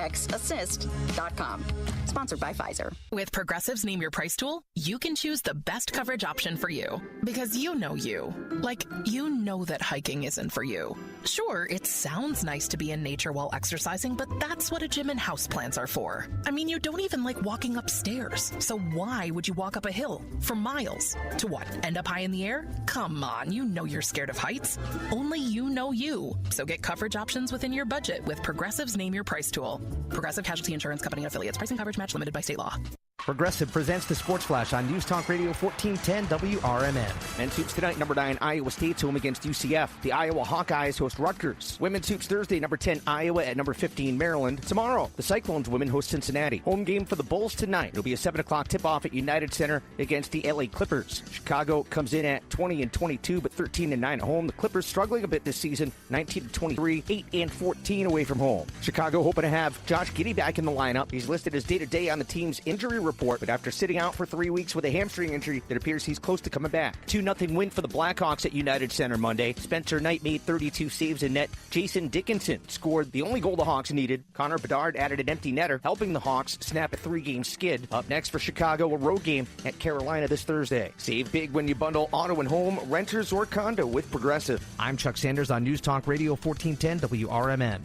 rxassist.com. Sponsored by Pfizer. With Progressive's Name Your Price tool, you can choose the best coverage option for you. Because you know you. Like, you know that hiking isn't for you. Sure, it sounds nice to be in nature while exercising, but that's what a gym and houseplants are for. I mean, you don't even like walking upstairs. So why would you walk up a hill for miles? To what, end up high in the air? Come on, you know you're scared of heights. Only you know you. So get coverage options within your budget with Progressive's Name Your Price tool. Progressive Casualty Insurance Company affiliates. Pricing coverage match limited by state law. Progressive presents the Sports Flash on News Talk Radio 1410 WRMN. Men's hoops tonight, number 9, Iowa State's home against UCF. The Iowa Hawkeyes host Rutgers. Women's hoops Thursday, number 10, Iowa at number 15, Maryland. Tomorrow, the Cyclones women host Cincinnati. Home game for the Bulls tonight. It'll be a 7 o'clock tip-off at United Center against the LA Clippers. Chicago comes in at 20-22, but 13-9 at home. The Clippers struggling a bit this season, 19-23, 8-14 away from home. Chicago hoping to have Josh Giddey back in the lineup. He's listed as day-to-day on the team's injury report, but after sitting out for 3 weeks with a hamstring injury, it appears he's close to coming back. 2-0 win for the Blackhawks at United Center Monday. Spencer Knight made 32 saves in net. Jason Dickinson scored the only goal the Hawks needed. Connor Bedard added an empty netter, helping the Hawks snap a 3-game skid. Up next for Chicago, a road game at Carolina this Thursday. Save big when you bundle auto and home, renters, or condo with Progressive. I'm Chuck Sanders on News Talk Radio 1410 WRMN.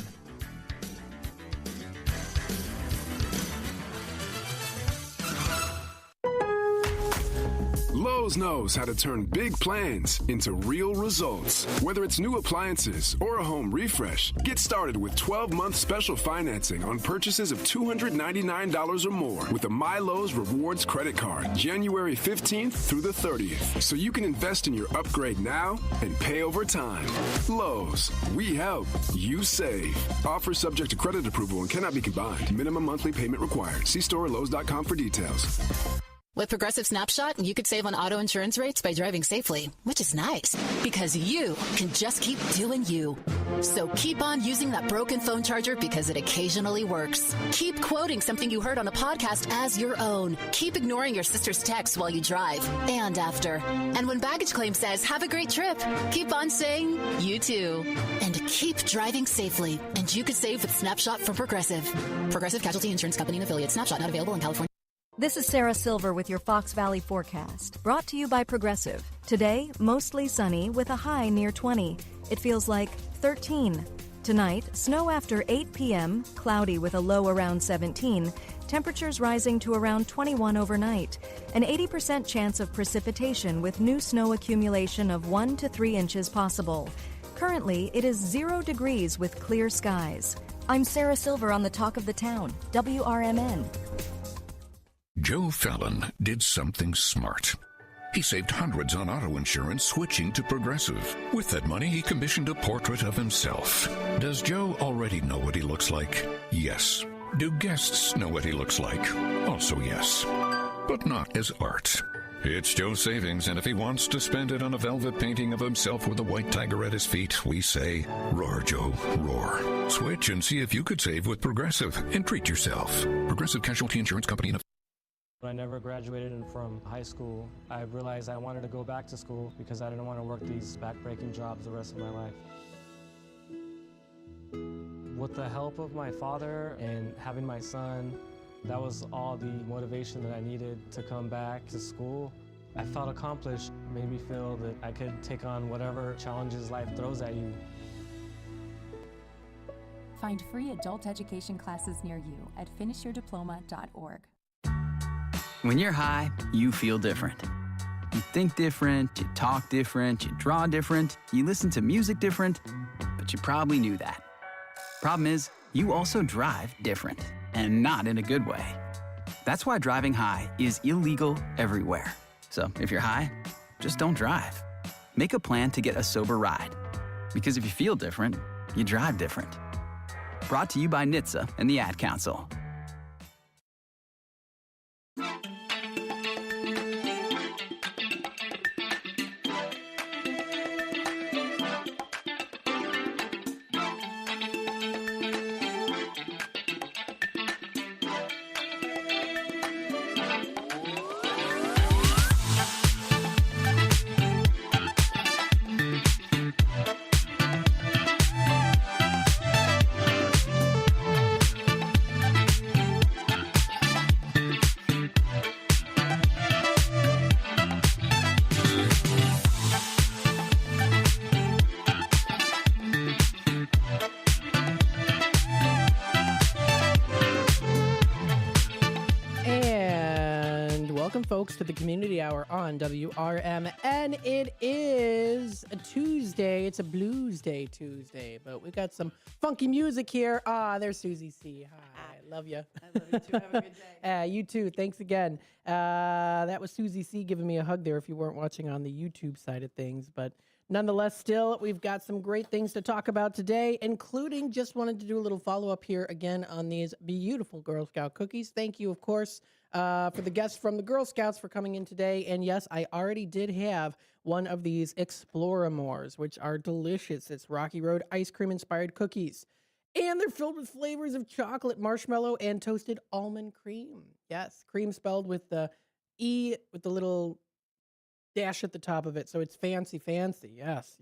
Lowe's knows how to turn big plans into real results. Whether it's new appliances or a home refresh, get started with 12-month special financing on purchases of $299 or more with a MyLowe's Rewards credit card, January 15th through the 30th, so you can invest in your upgrade now and pay over time. Lowe's, we help, you save. Offer subject to credit approval and cannot be combined. Minimum monthly payment required. See store or Lowe's.com for details. With Progressive Snapshot, you could save on auto insurance rates by driving safely, which is nice because you can just keep doing you. So keep on using that broken phone charger because it occasionally works. Keep quoting something you heard on a podcast as your own. Keep ignoring your sister's texts while you drive and after. And when baggage claim says, have a great trip, keep on saying, you too. And keep driving safely. And you could save with Snapshot from Progressive. Progressive Casualty Insurance Company and affiliates. Snapshot not available in California. This is Sarah Silver with your Fox Valley forecast, brought to you by Progressive. Today, mostly sunny with a high near 20. It feels like 13. Tonight, snow after 8 p.m., cloudy with a low around 17. Temperatures rising to around 21 overnight. An 80% chance of precipitation with new snow accumulation of 1 to 3 inches possible. Currently, it is 0 degrees with clear skies. I'm Sarah Silver on the Talk of the Town, WRMN. Joe Fallon did something smart. He saved hundreds on auto insurance switching to Progressive. With that money, he commissioned a portrait of himself. Does Joe already know what he looks like? Yes. Do guests know what he looks like? Also yes. But not as art. It's Joe's savings, and if he wants to spend it on a velvet painting of himself with a white tiger at his feet, we say, roar, Joe, roar. Switch and see if you could save with Progressive and treat yourself. Progressive Casualty Insurance Company. When I never graduated from high school, I realized I wanted to go back to school because I didn't want to work these back-breaking jobs the rest of my life. With the help of my father and having my son, that was all the motivation that I needed to come back to school. I felt accomplished, made me feel that I could take on whatever challenges life throws at you. Find free adult education classes near you at finishyourdiploma.org. When you're high, you feel different. You think different, you talk different, you draw different, you listen to music different, but you probably knew that. Problem is, you also drive different, and not in a good way. That's why driving high is illegal everywhere. So if you're high, just don't drive. Make a plan to get a sober ride. Because if you feel different, you drive different. Brought to you by NHTSA and the Ad Council. welcome, folks, to the Community Hour on WRMN. It is a Tuesday. It's a Blues Day Tuesday, but we've got some funky music here. There's Susie C. Hi, love you. I love you too. Have a good day. You too. Thanks again. That was Susie C. giving me a hug there if you weren't watching on the YouTube side of things, but nonetheless, still, we've got some great things to talk about today, including just wanted to do a little follow-up here again on these beautiful Girl Scout cookies. Thank you, of course, for the guests from the Girl Scouts for coming in today. And yes, I already did have one of these Exploramores, which are delicious. It's Rocky Road ice cream-inspired cookies. And they're filled with flavors of chocolate, marshmallow, and toasted almond cream. Yes, cream spelled with the E with the little dash at the top of it, so it's fancy. Yes.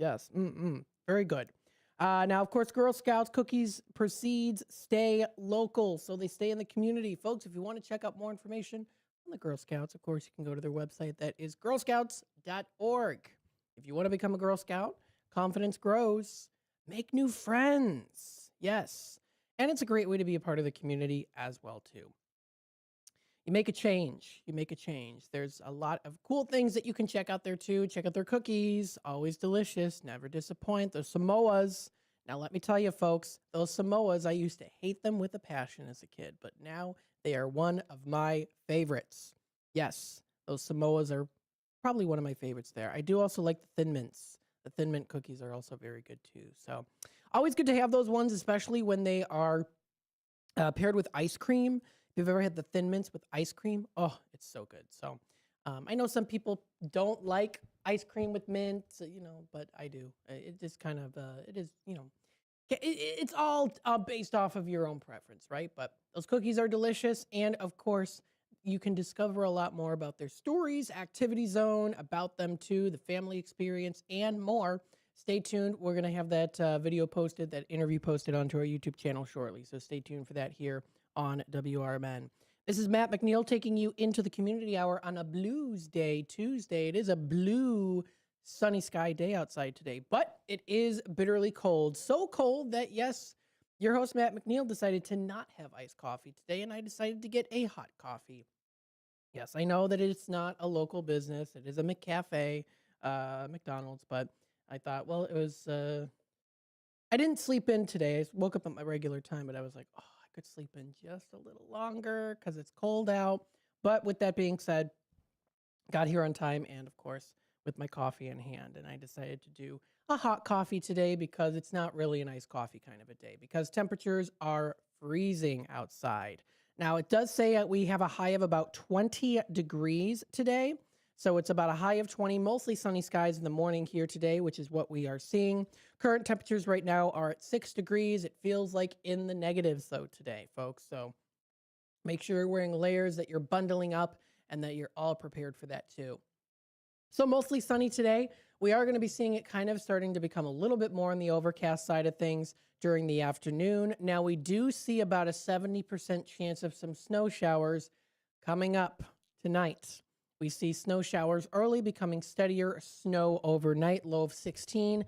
Very good. Now, of course, Girl Scouts cookies proceeds stay local, so they stay in the community. Folks, if you want to check out more information on the Girl Scouts, of course, you can go to their website. That is girlscouts.org. If you want to become a Girl Scout, confidence grows. Make new friends. Yes. And it's a great way to be a part of the community as well, too. You make a change. There's a lot of cool things that you can check out there, too. Check out their cookies. Always delicious. Never disappoint. Those Samoas. Now, let me tell you, folks, those Samoas, I used to hate them with a passion as a kid, but now they are one of my favorites. Yes, those Samoas are probably one of my favorites there. I do also like the Thin Mints. The Thin Mint cookies are also very good, too. So always good to have those ones, especially when they are paired with ice cream. If you've ever had the Thin Mints with ice cream, oh, it's so good. So I know some people don't like ice cream with mint, but I do. It just kind of, it is, it's all based off of your own preference, right? But those cookies are delicious. And of course, you can discover a lot more about their stories, activity zone, about them too, the family experience, and more. Stay tuned. We're going to have that video posted, that interview posted onto our YouTube channel shortly. So stay tuned for that here on WRMN. This is Matt McNeil taking you into the Community Hour on a Blues Day Tuesday. It is a blue, sunny sky day outside today, but it is bitterly cold. So cold that, yes, your host, Matt McNeil, decided to not have iced coffee today, and I decided to get a hot coffee. Yes, I know that it's not a local business. It is a McCafe, McDonald's, but I thought, well, it was, I didn't sleep in today. I woke up at my regular time, but I was like, oh, I could sleep in just a little longer because it's cold out. But with that being said, got here on time and, of course, with my coffee in hand. And I decided to do a hot coffee today because it's not really an iced coffee kind of a day because temperatures are freezing outside. Now, it does say we have a high of about 20 degrees today. So it's about a high of 20, mostly sunny skies in the morning here today, which is what we are seeing. Current temperatures right now are at 6 degrees. It feels like in the negatives, though, today, folks. So make sure you're wearing layers, that you're bundling up, and that you're all prepared for that, too. So mostly sunny today. We are going to be seeing it kind of starting to become a little bit more on the overcast side of things during the afternoon. Now, we do see about a 70% chance of some snow showers coming up tonight. We see snow showers early, becoming steadier, snow overnight, low of 16.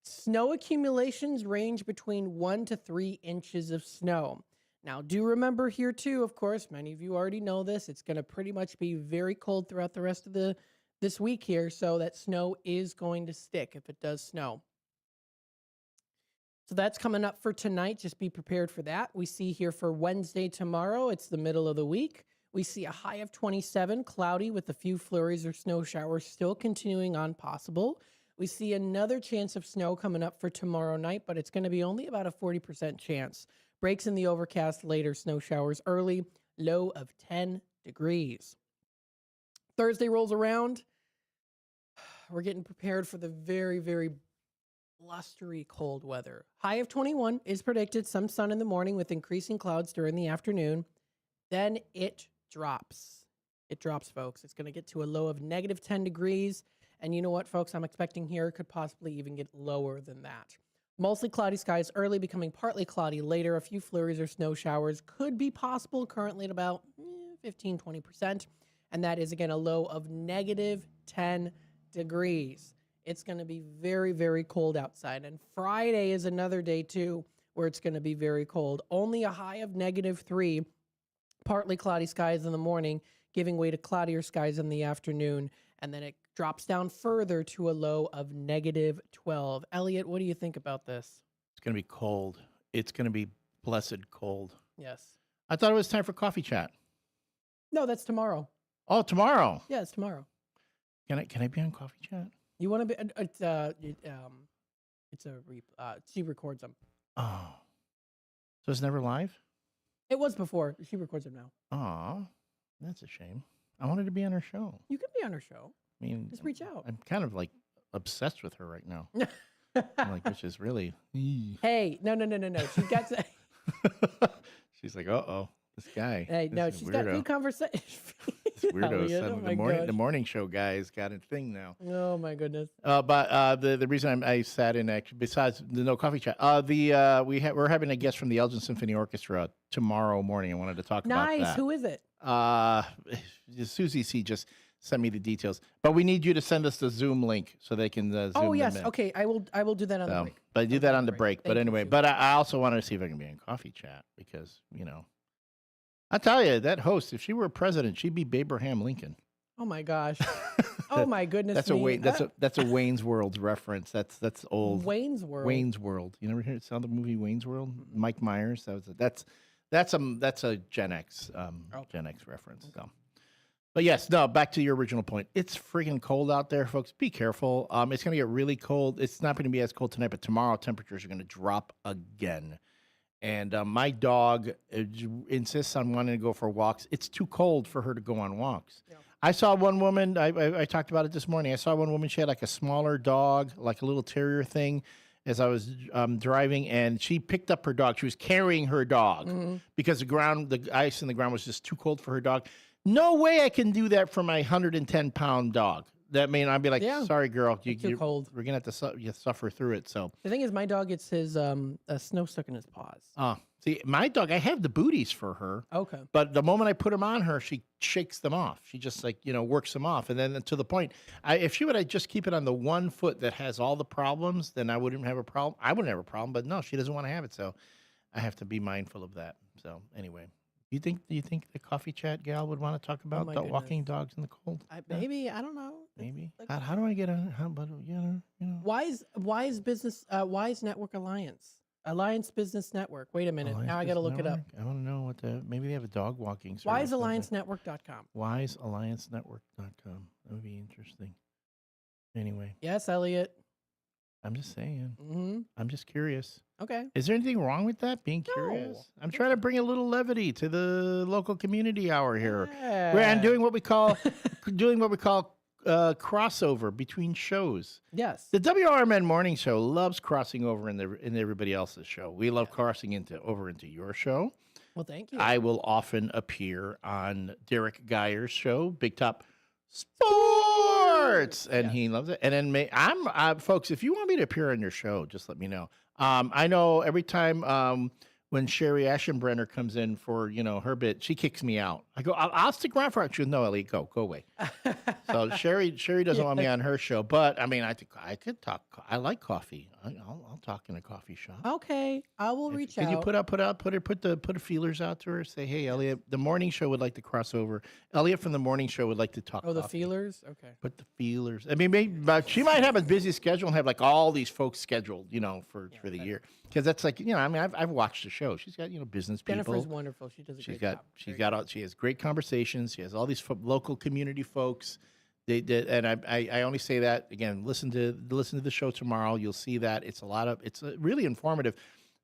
Snow accumulations range between 1 to 3 inches of snow. Now, do remember here, too, of course, many of you already know this, it's going to pretty much be very cold throughout the rest of this week here, so that snow is going to stick if it does snow. So that's coming up for tonight. Just be prepared for that. We see here for Wednesday tomorrow, it's the middle of the week. We see a high of 27, cloudy with a few flurries or snow showers still continuing on possible. We see another chance of snow coming up for tomorrow night, but it's going to be only about a 40% chance. Breaks in the overcast later, snow showers early, low of 10 degrees. Thursday rolls around. We're getting prepared for the very, very blustery cold weather. High of 21 is predicted, some sun in the morning with increasing clouds during the afternoon. Then it drops. It drops, folks. It's going to get to a low of negative 10 degrees. And you know what, folks? I'm expecting here it could possibly even get lower than that. Mostly cloudy skies early, becoming partly cloudy later. A few flurries or snow showers could be possible, currently at about 15-20%. And that is, again, a low of negative 10 degrees. It's going to be very, very cold outside. And Friday is another day, too, where it's going to be very cold. Only a high of negative 3. Partly cloudy skies in the morning, giving way to cloudier skies in the afternoon, and then it drops down further to a low of -12. Elliot, what do you think about this? It's going to be cold. It's going to be blessed cold. Yes. I thought it was time for coffee chat. No, that's tomorrow. Oh, tomorrow. Yeah, it's tomorrow. Can I be on coffee chat? You want to be? She records them. Oh, so it's never live? It was before. She records them now. Oh, that's a shame. I wanted to be on her show. You can be on her show. I mean, just reach out. I'm kind of like obsessed with her right now. Which is really. Hey, no. She's got. She's like, uh-oh, this guy. Hey, no, she's got good conversation. This weirdo Elliot, son, the morning show guy's got a thing now. Oh my goodness. But the reason I sat in actually, besides the no coffee chat, we're having a guest from the Elgin Symphony Orchestra tomorrow morning. I wanted to talk about that. Nice. Who is it? Susie C just sent me the details, but we need you to send us the Zoom link so they can Zoom Oh yes, them in. okay. I will do that on the break. But do that on the break. But Thank anyway, you. but I also wanted to see if I can be in coffee chat because I tell you that host, if she were president, she'd be Abraham Lincoln. Oh my gosh. Oh my goodness. That's a Wayne's World reference. That's old. Wayne's World. Wayne's World. You never saw the movie Wayne's World? Mike Myers. That's a Gen X Gen X reference. So. But yes, no, back to your original point. It's freaking cold out there, folks. Be careful. It's going to get really cold. It's not going to be as cold tonight, but tomorrow temperatures are going to drop again. And my dog insists on wanting to go for walks. It's too cold for her to go on walks. Yeah. I saw one woman, I talked about it this morning. I saw one woman, she had like a smaller dog, like a little terrier thing, as I was driving, and she picked up her dog. She was carrying her dog because the ice in the ground was just too cold for her dog. No way I can do that for my 110-pound dog. That mean I'd be like, sorry, girl, you're too cold. We're gonna have to suffer through it. So the thing is, my dog gets his snow stuck in his paws. See, my dog, I have the booties for her. Okay, but the moment I put them on her, she shakes them off. She just works them off, and then to the point, if she would just keep it on the one foot that has all the problems, then I wouldn't have a problem. I wouldn't have a problem, but no, she doesn't want to have it, so I have to be mindful of that. So anyway. Do you think the coffee chat gal would want to talk about walking dogs in the cold? Maybe, I don't know. Maybe. How do I get on? How about Wise Business Wise Network Alliance Business Network. Wait a minute. Now I got to look it up. I want to know what maybe they have a dog walking service. WiseAllianceNetwork.com. WiseAllianceNetwork.com. That would be interesting. Anyway. Yes, Elliot. I'm just saying. I'm just curious. Okay. Is there anything wrong with that? Being curious? No. I'm trying to bring a little levity to the local community hour here. Yeah. And doing what we call crossover between shows. Yes. The WRMN morning show loves crossing over in everybody else's show. We love crossing over into your show. Well, thank you. I will often appear on Derek Geyer's show, Big Top Sports, and he loves it. And then I'm folks, if you want me to appear on your show, just let me know. I know every time when Sherry Ashenbrenner comes in for her bit, she kicks me out. I go, I'll stick around for it. She goes, no, Ellie, go away. So Sherry doesn't want me on her show, but I mean, I could talk. I like coffee. I'll talk in a coffee shop. Okay, I will reach out. Can you put the feelers out to her? Say, hey, Elliot, the morning show would like to cross over. Elliot from the morning show would like to talk. Oh, the feelers. Okay. Put the feelers. I mean, but she might have a busy schedule and have like all these folks scheduled, for the year. Because that's like, I mean, I've watched the show. She's got business people. Jennifer's wonderful. She does a great job. She has great conversations. She has all these local community folks. They did, and I only say that again. Listen to the show tomorrow. You'll see that it's really informative.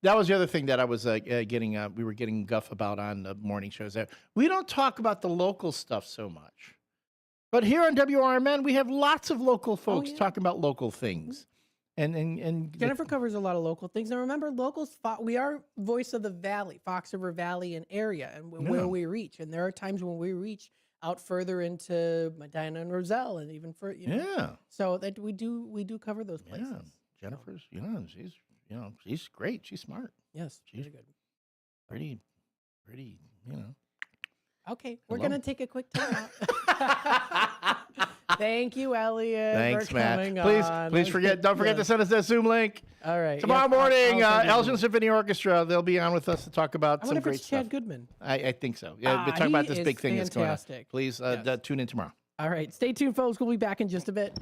That was the other thing that I was we were getting guff about on the morning shows. That we don't talk about the local stuff so much, but here on WRMN we have lots of local folks talking about local things. And Jennifer covers a lot of local things. And remember, we are voice of the Valley, Fox River Valley and area, and where we reach. And there are times when we reach out further into Medina and Roselle, and even for So that we do cover those places. Yeah, Jennifer's, she's great. She's smart. Yes, she's very good. Pretty. Okay, we're gonna take a quick time out. Thank you, Elliot. Thanks, for Matt. coming Please, on. please don't forget to send us that Zoom link. All right. Tomorrow Yes, morning, I'll send you Elgin one. Symphony Orchestra. They'll be on with us to talk about I some wonder if great it's stuff. Chad Goodman. I think so. Yeah, we're talking he about this is big thing that's going on. fantastic. Please tune in tomorrow. All right. Stay tuned, folks. We'll be back in just a bit.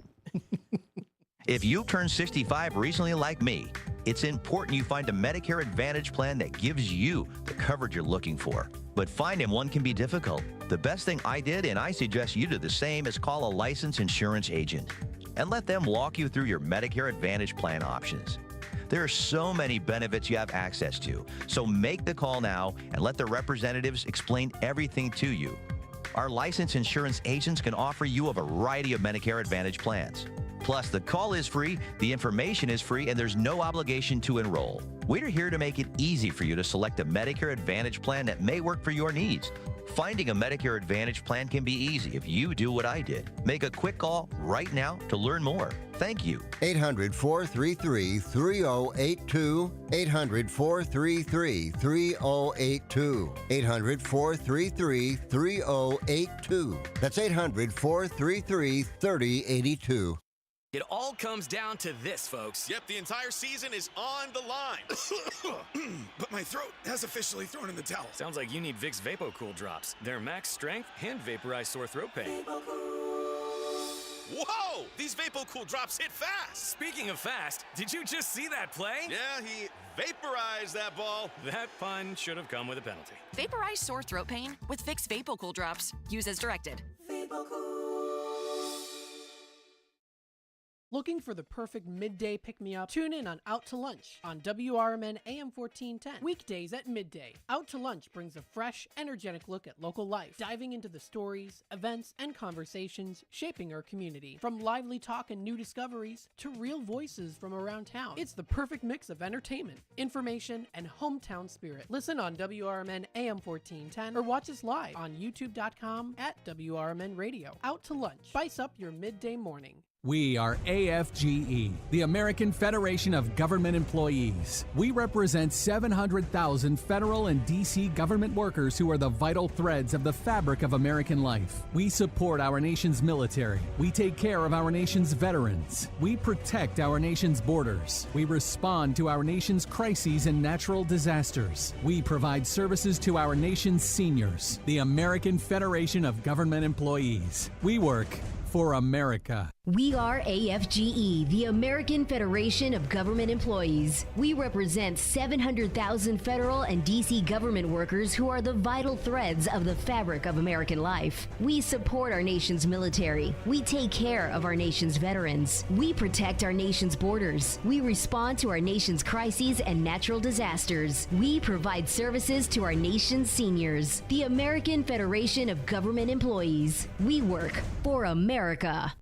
If you've turned 65 recently like me, it's important you find a Medicare Advantage plan that gives you the coverage you're looking for. But finding one can be difficult. The best thing I did, and I suggest you do the same, is call a licensed insurance agent and let them walk you through your Medicare Advantage plan options. There are so many benefits you have access to, so make the call now and let the representatives explain everything to you. Our licensed insurance agents can offer you a variety of Medicare Advantage plans. Plus, the call is free, the information is free, and there's no obligation to enroll. We're here to make it easy for you to select a Medicare Advantage plan that may work for your needs. Finding a Medicare Advantage plan can be easy if you do what I did. Make a quick call right now to learn more. Thank you. 800-433-3082. 800-433-3082. 800-433-3082. That's 800-433-3082. It all comes down to this, folks. Yep, the entire season is on the line. But my throat has officially thrown in the towel. Sounds like you need Vicks VapoCool drops. They're max strength and vaporize sore throat pain. Whoa! These VapoCool drops hit fast. Speaking of fast, did you just see that play? Yeah, he vaporized that ball. That pun should have come with a penalty. Vaporize sore throat pain with Vicks VapoCool drops. Use as directed. Looking for the perfect midday pick-me-up? Tune in on Out to Lunch on WRMN AM 1410. Weekdays at midday. Out to Lunch brings a fresh, energetic look at local life, diving into the stories, events, and conversations shaping our community. From lively talk and new discoveries to real voices from around town. It's the perfect mix of entertainment, information, and hometown spirit. Listen on WRMN AM 1410 or watch us live on youtube.com at WRMN Radio. Out to Lunch. Spice up your midday morning. We are AFGE, the American Federation of Government Employees. We represent 700,000 federal and D.C. government workers who are the vital threads of the fabric of American life. We support our nation's military. We take care of our nation's veterans. We protect our nation's borders. We respond to our nation's crises and natural disasters. We provide services to our nation's seniors. The American Federation of Government Employees. We work for America. We are AFGE, the American Federation of Government Employees. We represent 700,000 federal and D.C. government workers who are the vital threads of the fabric of American life. We support our nation's military. We take care of our nation's veterans. We protect our nation's borders. We respond to our nation's crises and natural disasters. We provide services to our nation's seniors. The American Federation of Government Employees. We work for America.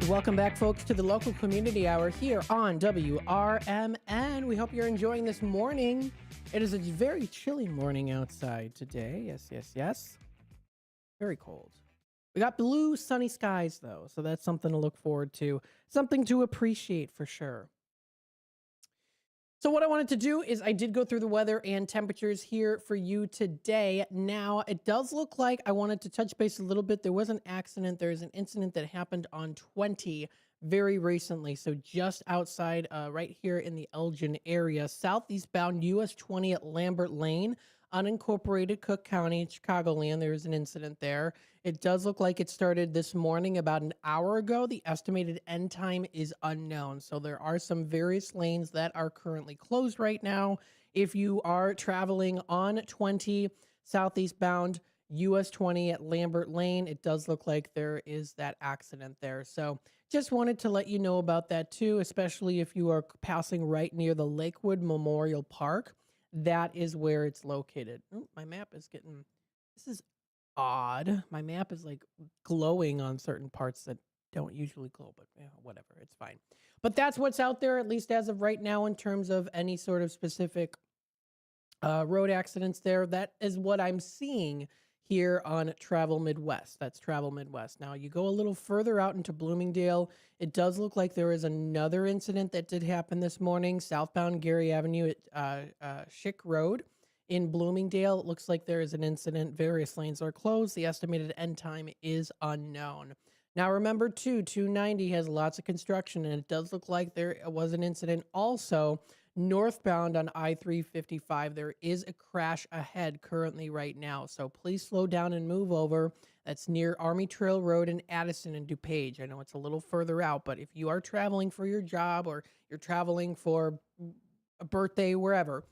Welcome back, folks, to the local community hour here on WRMN. We hope you're enjoying this morning. It is a very chilly morning outside today. Yes, yes, yes. Very cold. We got blue, sunny skies, though, so that's something to look forward to. Something to appreciate for sure. So what I wanted to do is I did go through the weather and temperatures here for you today. Now, it does look like I wanted to touch base a little bit. There was an accident. There's an incident that happened on 20 very recently. So just outside right here in the Elgin area, southeast bound US 20 at Lambert Lane, unincorporated Cook County, Chicagoland. There's an incident there. It does look like it started this morning about an hour ago. The estimated end time is unknown. So there are some various lanes that are currently closed right now. If you are traveling on 20 southeast bound US 20 at Lambert Lane, it does look like there is that accident there. So just wanted to let you know about that too, especially if you are passing right near the Lakewood Memorial Park. That is where it's located. Oh, my map is getting, this is odd. My map is like glowing on certain parts that don't usually glow, but whatever, it's fine. But that's what's out there, at least as of right now, in terms of any sort of specific road accidents there. That is what I'm seeing here on Travel Midwest. That's Travel Midwest. Now, you go a little further out into Bloomingdale, it does look like there is another incident that did happen this morning, southbound Gary Avenue at Schick Road in Bloomingdale. It looks like there is an incident. Various lanes are closed. The estimated end time is unknown. Now, remember, too, 290 has lots of construction, and it does look like there was an incident also northbound on I-355. There is a crash ahead currently right now, so please slow down and move over. That's near Army Trail Road in Addison and DuPage. I know it's a little further out, but if you are traveling for your job or you're traveling for a birthday, wherever,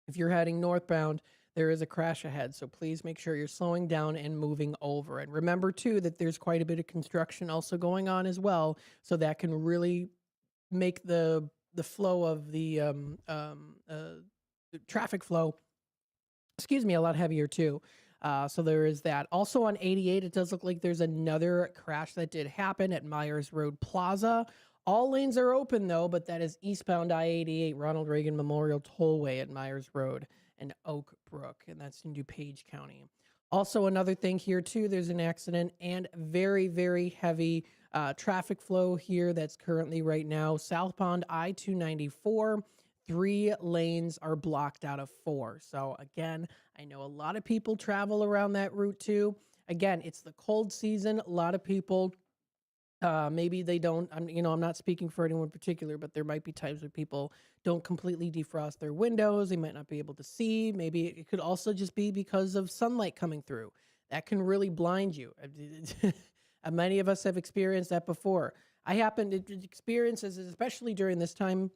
if you're heading northbound, there is a crash ahead, so please make sure you're slowing down and moving over. And remember, too, that there's quite a bit of construction also going on as well, so that can really make the flow of the traffic flow, a lot heavier, too. So there is that. Also on 88, it does look like there's another crash that did happen at Myers Road Plaza. All lanes are open, though, but that is eastbound I-88, Ronald Reagan Memorial Tollway at Myers Road and Oak Brook, and that's in DuPage County. Also, another thing here, too, there's an accident and very, very heavy traffic flow here that's currently right now. Southbound I-294, 3 lanes are blocked out of 4. So, again, I know a lot of people travel around that route, too. Again, it's the cold season. A lot of people... maybe they don't, I'm not speaking for anyone in particular, but there might be times where people don't completely defrost their windows. They might not be able to see. Maybe it could also just be because of sunlight coming through. That can really blind you. Many of us have experienced that before. I happen to experience this, especially during this time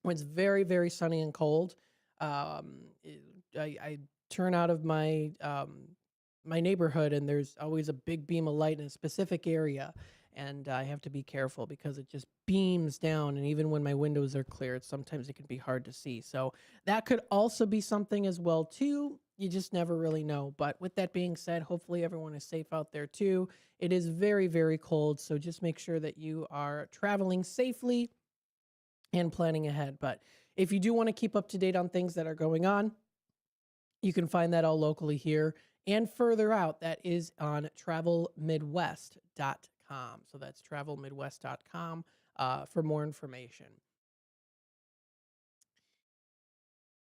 when it's very, very sunny and cold. I turn out of my neighborhood, and there's always a big beam of light in a specific area. And I have to be careful because it just beams down. And even when my windows are clear, sometimes it can be hard to see. So that could also be something as well, too. You just never really know. But with that being said, hopefully everyone is safe out there, too. It is very, very cold. So just make sure that you are traveling safely and planning ahead. But if you do want to keep up to date on things that are going on, you can find that all locally here and further out. That is on travelmidwest.com. So that's travelmidwest.com for more information.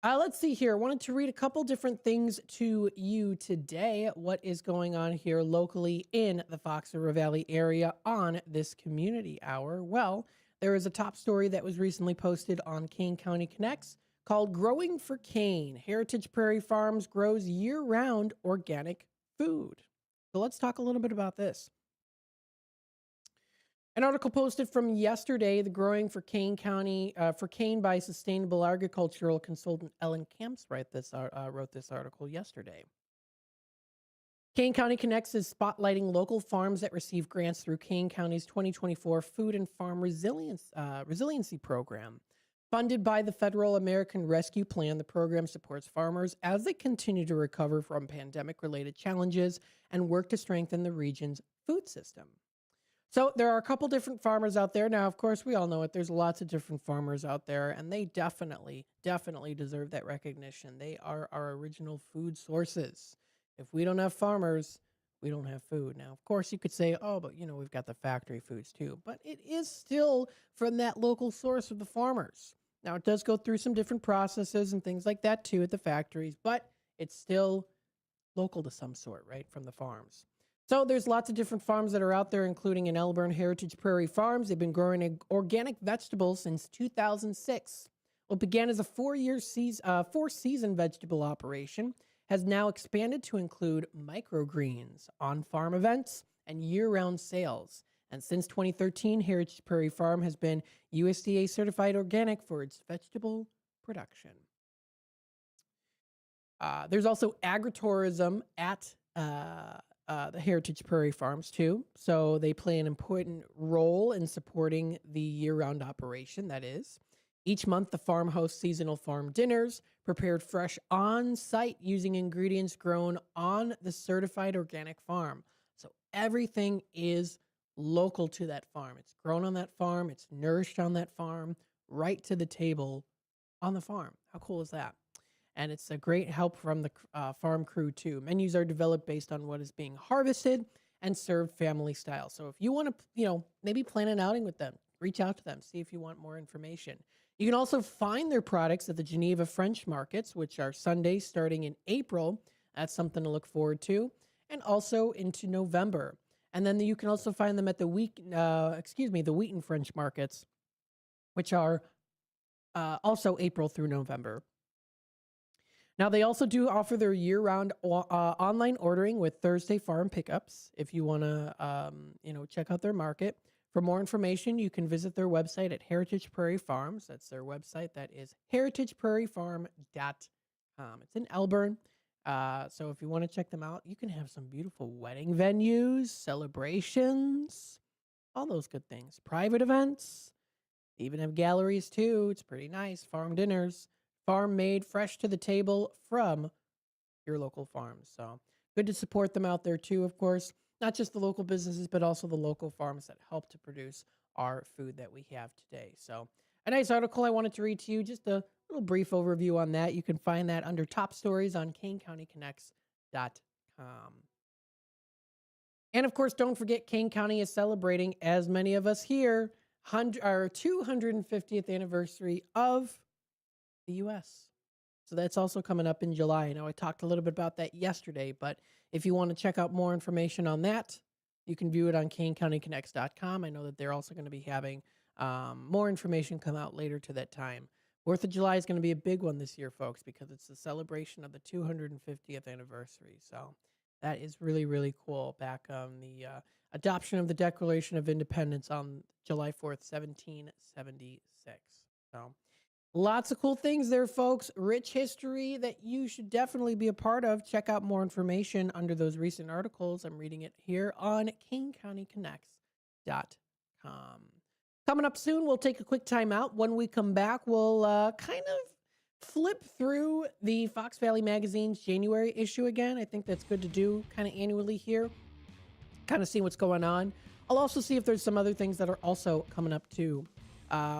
Let's see here. I wanted to read a couple different things to you today. What is going on here locally in the Fox River Valley area on this community hour? Well, there is a top story that was recently posted on Kane County Connects called Growing for Kane. Heritage Prairie Farms grows year-round organic food. So let's talk a little bit about this. An article posted from yesterday, the Growing for Kane County, for Kane by Sustainable Agricultural Consultant Ellen Camps wrote this article yesterday. Kane County Connects is spotlighting local farms that receive grants through Kane County's 2024 Food and Farm Resiliency Program. Funded by the Federal American Rescue Plan, the program supports farmers as they continue to recover from pandemic-related challenges and work to strengthen the region's food system. So there are a couple different farmers out there. Now, of course, we all know it. There's lots of different farmers out there, and they definitely deserve that recognition. They are our original food sources. If we don't have farmers, we don't have food. Now, of course, you could say, oh, but, we've got the factory foods too. But it is still from that local source of the farmers. Now, it does go through some different processes and things like that too at the factories, but it's still local to some sort, right, from the farms. So there's lots of different farms that are out there, including in Elburn Heritage Prairie Farms. They've been growing organic vegetables since 2006. What began as a four-season vegetable operation has now expanded to include microgreens, on-farm events, and year-round sales. And since 2013, Heritage Prairie Farm has been USDA certified organic for its vegetable production. There's also agritourism at the Heritage Prairie Farms too. So they play an important role in supporting the year-round operation, that is. Each month, the farm hosts seasonal farm dinners, prepared fresh on site using ingredients grown on the certified organic farm. So everything is local to that farm. It's grown on that farm, it's nourished on that farm, right to the table on the farm. How cool is that? And it's a great help from the farm crew, too. Menus are developed based on what is being harvested and served family style. So if you want to, maybe plan an outing with them, reach out to them, see if you want more information. You can also find their products at the Geneva French markets, which are Sundays starting in April. That's something to look forward to. And also into November. And then you can also find them at the Wheaton French markets, which are also April through November. Now, they also do offer their year-round online ordering with Thursday farm pickups if you want to, check out their market. For more information, you can visit their website at Heritage Prairie Farms. That's their website. That is heritageprairiefarm.com. It's in Elgin. So if you want to check them out, you can have some beautiful wedding venues, celebrations, all those good things. Private events, even have galleries too. It's pretty nice. Farm dinners, farm made, fresh to the table from your local farms. So good to support them out there too, of course. Not just the local businesses, but also the local farms that help to produce our food that we have today. So a nice article I wanted to read to you, just a little brief overview on that. You can find that under top stories on KaneCountyConnects.com. And of course, don't forget Kane County is celebrating, as many of us here, our 250th anniversary of the U.S. So that's also coming up in July. I know I talked a little bit about that yesterday, but if you want to check out more information on that, you can view it on KaneCountyConnects.com. I know that they're also going to be having more information come out later to that time. 4th of July is going to be a big one this year, folks, because it's the celebration of the 250th anniversary. So that is really, really cool. Back on the adoption of the Declaration of Independence on July 4th, 1776. So lots of cool things there, folks. Rich history that you should definitely be a part of. Check out more information under those recent articles. I'm reading it here on KaneCountyConnects.com. Coming up soon, we'll take a quick time out. When we come back, we'll kind of flip through the Fox Valley Magazine's January issue again. I think that's good to do kind of annually here, kind of see what's going on. I'll also see if there's some other things that are also coming up too.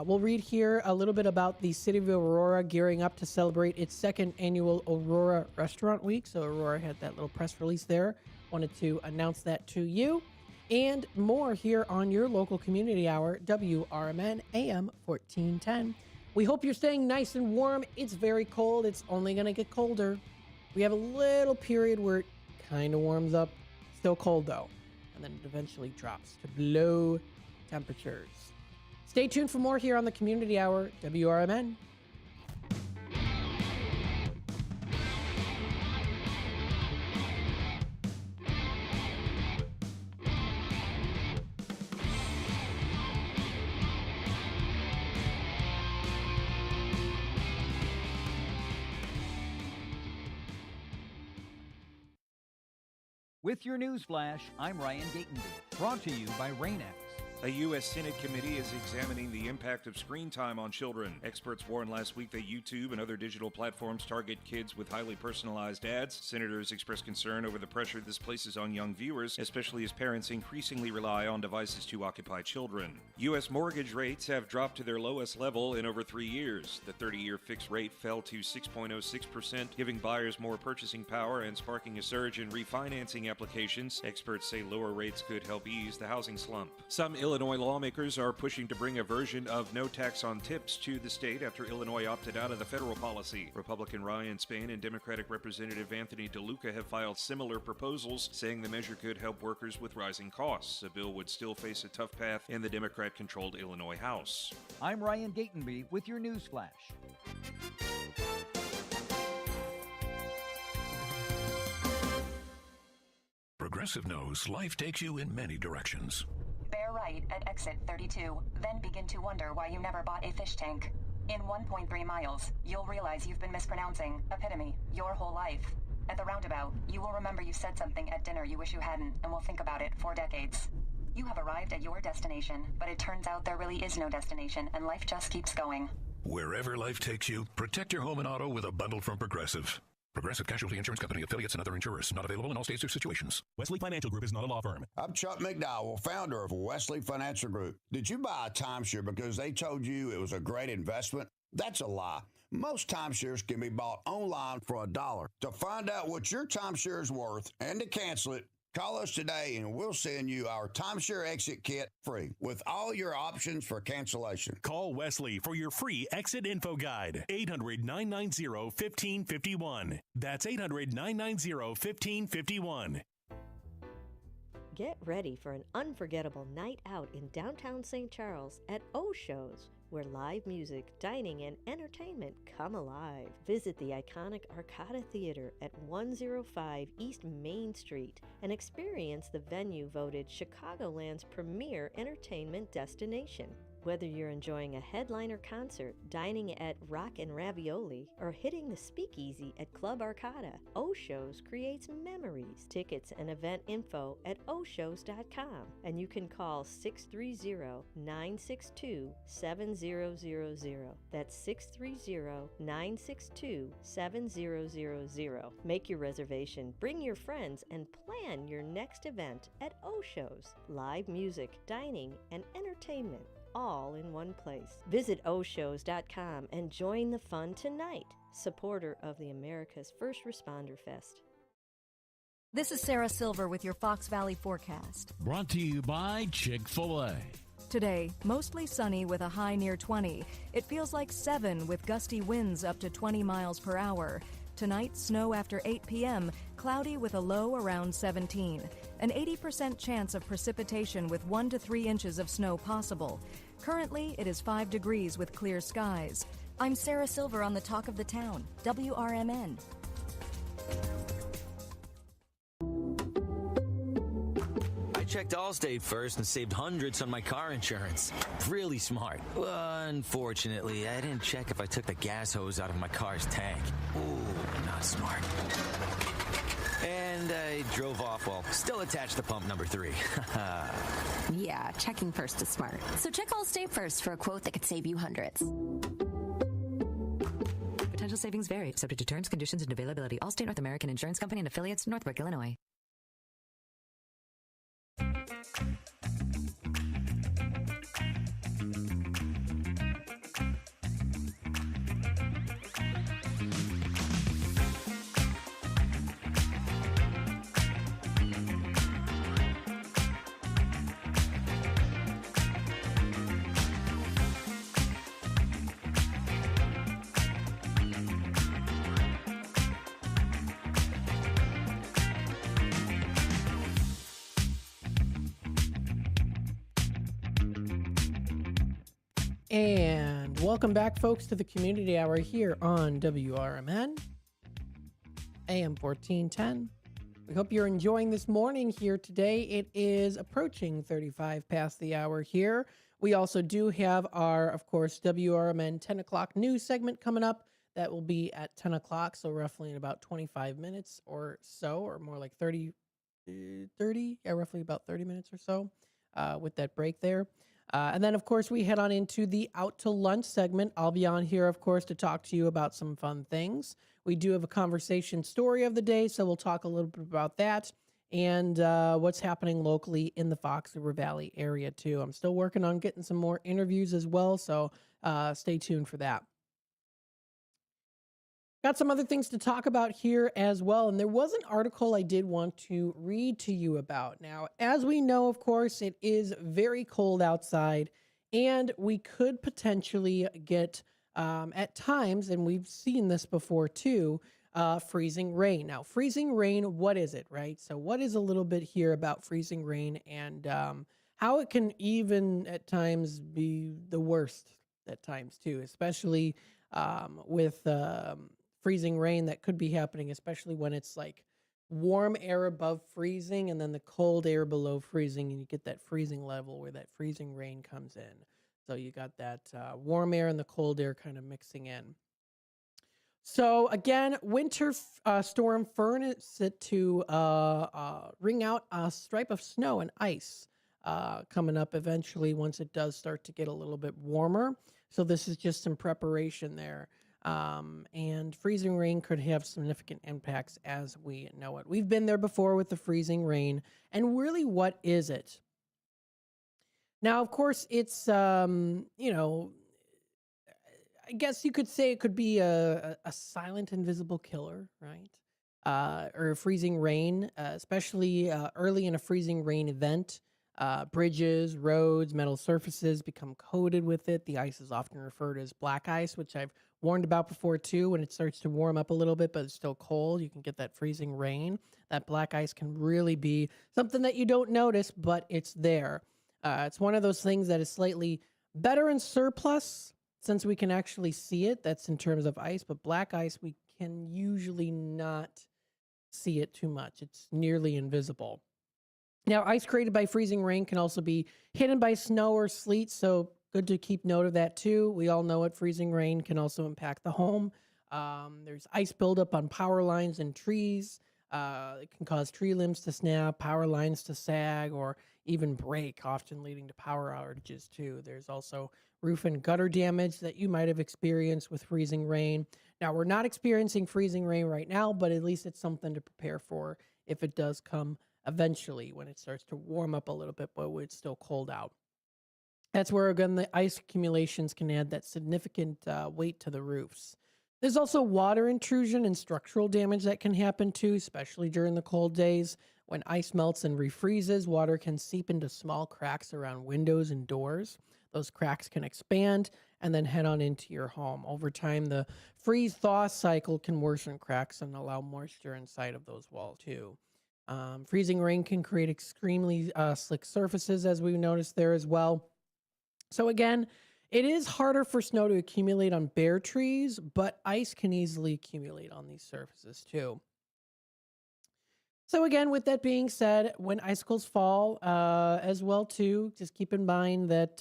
We'll read here a little bit about the City of Aurora gearing up to celebrate its second annual Aurora Restaurant Week. So Aurora had that little press release there. Wanted to announce that to you. And more here on your local community hour, WRMN AM 1410. We hope you're staying nice and warm. It's very cold. It's only going to get colder. We have a little period where it kind of warms up. Still cold though. And then it eventually drops to below temperatures. Stay tuned for more here on the Community Hour, WRMN. With your news flash, I'm Ryan Gatenby, brought to you by Rain-X. A U.S. Senate committee is examining the impact of screen time on children. Experts warned last week that YouTube and other digital platforms target kids with highly personalized ads. Senators expressed concern over the pressure this places on young viewers, especially as parents increasingly rely on devices to occupy children. U.S. mortgage rates have dropped to their lowest level in over 3 years. The 30-year fixed rate fell to 6.06%, giving buyers more purchasing power and sparking a surge in refinancing applications. Experts say lower rates could help ease the housing slump. Some Illinois lawmakers are pushing to bring a version of no tax on tips to the state after Illinois opted out of the federal policy. Republican Ryan Spain and Democratic Representative Anthony DeLuca have filed similar proposals, saying the measure could help workers with rising costs. The bill would still face a tough path in the Democrat-controlled Illinois House. I'm Ryan Gatenby with your news flash. Progressive knows life takes you in many directions. Bear right at exit 32, then begin to wonder why you never bought a fish tank. In 1.3 miles, you'll realize you've been mispronouncing epitome your whole life. At the roundabout, you will remember you said something at dinner you wish you hadn't, and will think about it for decades. You have arrived at your destination, but it turns out there really is no destination, and life just keeps going. Wherever life takes you, protect your home and auto with a bundle from Progressive. Progressive Casualty Insurance Company, affiliates, and other insurers. Not available in all states or situations. Wesley Financial Group is not a law firm. I'm Chuck McDowell, founder of Wesley Financial Group. Did you buy a timeshare because they told you it was a great investment? That's a lie. Most timeshares can be bought online for $1. To find out what your timeshare is worth and to cancel it, call us today and we'll send you our timeshare exit kit free with all your options for cancellation. Call Wesley for your free exit info guide. 800-990-1551. That's 800-990-1551. Get ready for an unforgettable night out in downtown St. Charles at O-Shows, where live music, dining, and entertainment come alive. Visit the iconic Arcada Theater at 105 East Main Street and experience the venue voted Chicagoland's premier entertainment destination. Whether you're enjoying a headliner concert, dining at Rock and Ravioli, or hitting the speakeasy at Club Arcada, O-Shows creates memories. Tickets and event info at oshows.com, and you can call 630-962-7000. That's 630-962-7000. Make your reservation, bring your friends, and plan your next event at O-Shows. Live music, dining, and entertainment, all in one place. Visit oshows.com and join the fun tonight. Supporter of the America's First Responder Fest. This is Sarah Silver with your Fox Valley forecast. Brought to you by Chick-fil-A. Today, mostly sunny with a high near 20. It feels like 7 with gusty winds up to 20 miles per hour. Tonight, snow after 8 p.m., cloudy with a low around 17. An 80% chance of precipitation with 1 to 3 inches of snow possible. Currently, it is 5 degrees with clear skies. I'm Sarah Silver on the Talk of the Town, WRMN. I checked Allstate first and saved hundreds on my car insurance. Really smart. Unfortunately, I didn't check if I took the gas hose out of my car's tank. Ooh, not smart. And I drove off while still attached to pump number 3. Yeah, checking first is smart. So check Allstate first for a quote that could save you hundreds. Potential savings vary, subject to terms, conditions, and availability. Allstate North American Insurance Company and affiliates, Northbrook, Illinois. And welcome back, folks, to the Community Hour here on WRMN, AM 1410. We hope you're enjoying this morning here today. It is approaching 35 past the hour here. We also do have our, of course, WRMN 10 o'clock news segment coming up. That will be at 10 o'clock, so roughly in about 25 minutes or so, or more like 30, roughly about 30 minutes or so with that break there. And then, of course, we head on into the Out to Lunch segment. I'll be on here, of course, to talk to you about some fun things. We do have a conversation story of the day, so we'll talk a little bit about that and what's happening locally in the Fox River Valley area, too. I'm still working on getting some more interviews as well, so stay tuned for that. Got some other things to talk about here as well, and there was an article I did want to read to you about. Now, as we know, of course, it is very cold outside, and we could potentially get, at times, and we've seen this before too, freezing rain. Now, freezing rain, what is it, right? So what is a little bit here about freezing rain and how it can even at times be the worst at times too, especially with freezing rain that could be happening, especially when it's like warm air above freezing and then the cold air below freezing, and you get that freezing level where that freezing rain comes in. So you got that warm air and the cold air kind of mixing in. So again, winter storm Fern is set to ring out a stripe of snow and ice coming up eventually once it does start to get a little bit warmer. So this is just some preparation there. And freezing rain could have significant impacts as we know it. We've been there before with the freezing rain. And really, what is it? Now, of course, it's, you know, I guess you could say it could be a silent, invisible killer, right? Or freezing rain, especially early in a freezing rain event. Bridges, roads, metal surfaces become coated with it. The ice is often referred as black ice, which I've warned about before too. When it starts to warm up a little bit, but it's still cold, you can get that freezing rain. That black ice can really be something that you don't notice, but it's there. It's one of those things that is slightly better in surplus since we can actually see it. That's in terms of ice, but black ice, we can usually not see it too much. It's nearly invisible. Now, ice created by freezing rain can also be hidden by snow or sleet, so good to keep note of that too. We all know it. Freezing rain can also impact the home. There's ice buildup on power lines and trees. It can cause tree limbs to snap, power lines to sag, or even break, often leading to power outages too. There's also roof and gutter damage that you might have experienced with freezing rain. Now, we're not experiencing freezing rain right now, but at least it's something to prepare for if it does come eventually when it starts to warm up a little bit, but it's still cold out. That's where, again, the ice accumulations can add that significant weight to the roofs. There's also water intrusion and structural damage that can happen too, especially during the cold days. When ice melts and refreezes, water can seep into small cracks around windows and doors. Those cracks can expand and then head on into your home. Over time, the freeze-thaw cycle can worsen cracks and allow moisture inside of those walls too. Freezing rain can create extremely slick surfaces, as we've noticed there as well. So again, it is harder for snow to accumulate on bare trees, but ice can easily accumulate on these surfaces too. So again, with that being said, when icicles fall as well too, just keep in mind that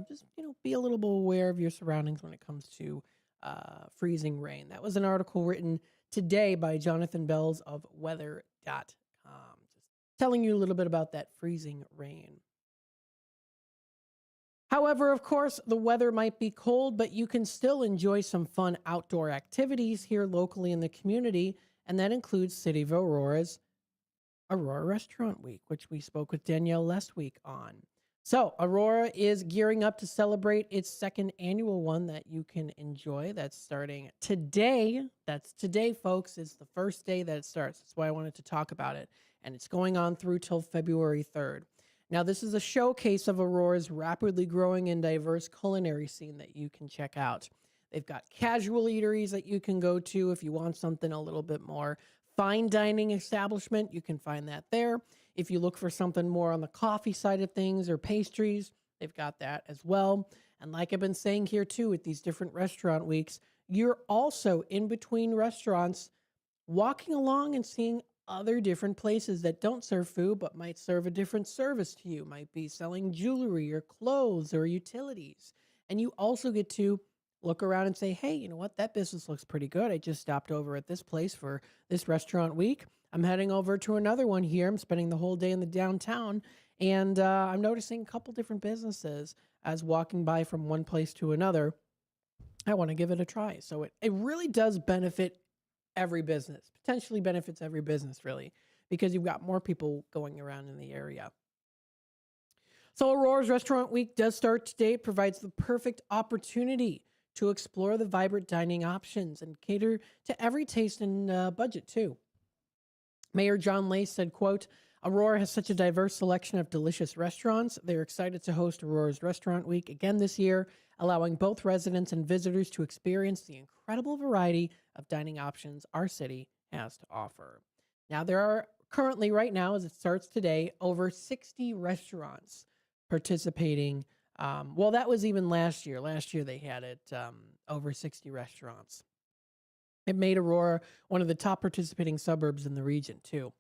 just be a little bit aware of your surroundings when it comes to freezing rain. That was an article written today by Jonathan Bells of weather.com. Just telling you a little bit about that freezing rain. However, of course, the weather might be cold, but you can still enjoy some fun outdoor activities here locally in the community, and that includes City of Aurora's Aurora Restaurant Week, which we spoke with Danielle last week on. So, Aurora is gearing up to celebrate its second annual one that you can enjoy. That's starting today. That's today, folks. It's the first day that it starts. That's why I wanted to talk about it. And it's going on through till February 3rd. Now, this is a showcase of Aurora's rapidly growing and diverse culinary scene that you can check out. They've got casual eateries that you can go to if you want something a little bit more fine dining establishment. You can find that there. If you look for something more on the coffee side of things or pastries, they've got that as well. And like I've been saying here too, with these different restaurant weeks, you're also in between restaurants walking along and seeing other different places that don't serve food but might serve a different service to you. Might be selling jewelry or clothes or utilities. And you also get to look around and say, hey, you know what? That business looks pretty good. I just stopped over at this place for this restaurant week. I'm heading over to another one here. I'm spending the whole day in the downtown, and I'm noticing a couple different businesses as walking by from one place to another. I want to give it a try. So it really does benefit every business, potentially benefits every business, really, because you've got more people going around in the area. So Aurora's Restaurant Week does start today. It provides the perfect opportunity to explore the vibrant dining options and cater to every taste and budget, too. Mayor John Lace said, quote, Aurora has such a diverse selection of delicious restaurants. They're excited to host Aurora's Restaurant Week again this year, allowing both residents and visitors to experience the incredible variety of dining options our city has to offer. Now, there are currently, right now, as it starts today, over 60 restaurants participating. Well, that was even last year. Last year, they had it over 60 restaurants. It made Aurora one of the top participating suburbs in the region, too.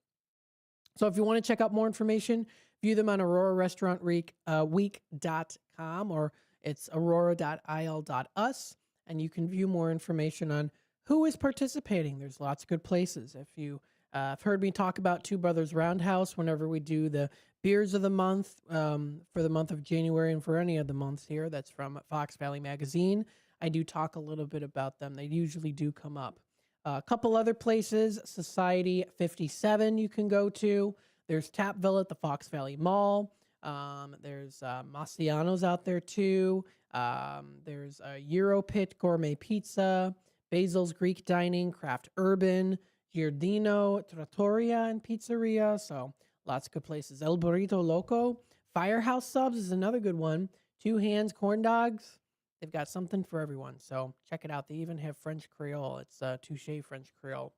So if you want to check out more information, view them on aurorarestaurantweek.com or it's aurora.il.us, and you can view more information on who is participating. There's lots of good places. If you have heard me talk about Two Brothers Roundhouse, whenever we do the Beers of the month for the month of January and for any of the months here. That's from Fox Valley Magazine. I do talk a little bit about them. They usually do come up. A couple other places, Society 57 you can go to. There's Tapville at the Fox Valley Mall. There's Massiano's out there too. There's Euro Pit Gourmet Pizza, Basil's Greek Dining, Craft Urban, Giardino Trattoria and Pizzeria. So lots of good places. El Burrito Loco. Firehouse Subs is another good one. Two Hands Corn Dogs. They've got something for everyone. So check it out. They even have French Creole. It's Touché French Creole.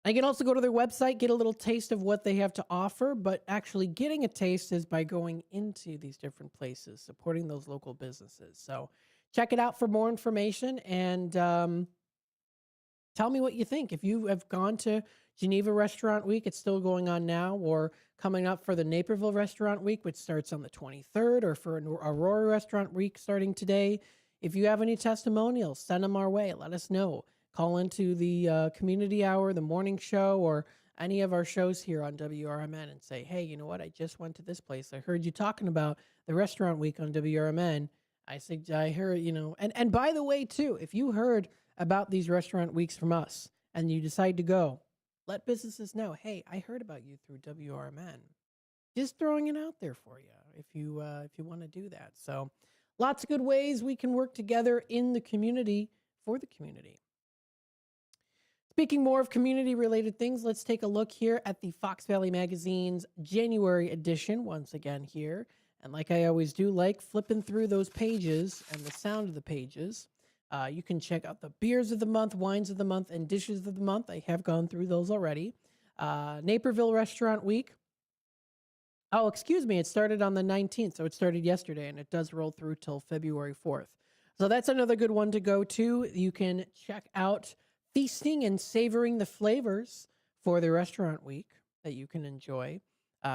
I can also go to their website, get a little taste of what they have to offer, but actually getting a taste is by going into these different places, supporting those local businesses. So check it out for more information and tell me what you think. If you have gone to Geneva Restaurant Week, it's still going on now, or coming up for the Naperville Restaurant Week, which starts on the 23rd, or for Aurora Restaurant Week starting today. If you have any testimonials, send them our way. Let us know. Call into the community hour, the morning show, or any of our shows here on WRMN and say, hey, you know what? I just went to this place. I heard you talking about the restaurant week on WRMN. I heard, and by the way, too, if you heard about these restaurant weeks from us and you decide to go, let businesses know, hey, I heard about you through WRMN. Just throwing it out there for you if you want to do that. So lots of good ways we can work together in the community for the community. Speaking more of community-related things, let's take a look here at the Fox Valley Magazine's January edition once again here. And like I always do, like flipping through those pages and the sound of the pages. You can check out the beers of the month, wines of the month, and dishes of the month. I have gone through those already. Naperville Restaurant Week. Oh, excuse me. It started on the 19th, so it started yesterday, and it does roll through till February 4th. So that's another good one to go to. You can check out Feasting and Savoring the Flavors for the Restaurant Week that you can enjoy.